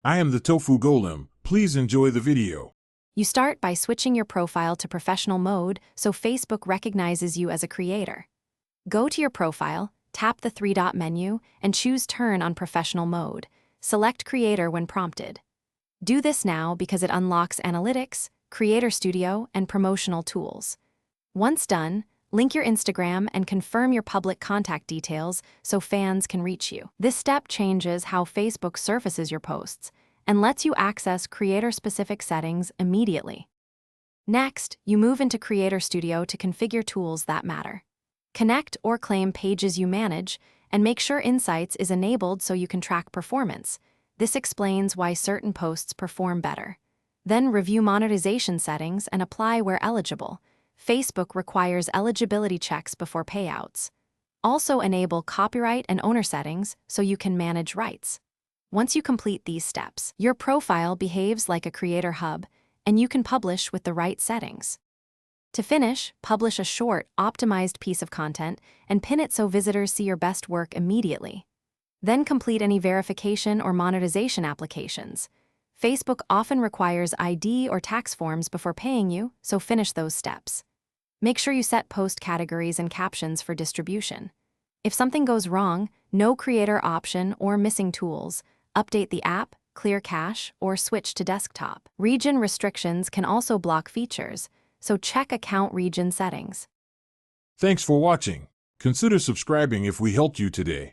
I am the Tofu Golem. Please enjoy the video. You start by switching your profile to professional mode so Facebook recognizes you as a creator. Go to your profile, tap the three-dot menu, and choose Turn on Professional Mode. Select Creator when prompted. Do this now because it unlocks Analytics, Creator Studio, and promotional tools. Once done, link your Instagram and confirm your public contact details so fans can reach you. This step changes how Facebook surfaces your posts and lets you access creator-specific settings immediately. Next, you move into Creator Studio to configure tools that matter. Connect or claim pages you manage, and make sure Insights is enabled so you can track performance. This explains why certain posts perform better. Then review monetization settings and apply where eligible. Facebook requires eligibility checks before payouts. Also enable copyright and owner settings so you can manage rights. Once you complete these steps, your profile behaves like a creator hub, and you can publish with the right settings. To finish, publish a short, optimized piece of content and pin it so visitors see your best work immediately. Then complete any verification or monetization applications. Facebook often requires ID or tax forms before paying you, so finish those steps. Make sure you set post categories and captions for distribution. If something goes wrong, no creator option or missing tools, update the app, clear cache, or switch to desktop. Region restrictions can also block features, so check account region settings. Thanks for watching. Consider subscribing if we helped you today.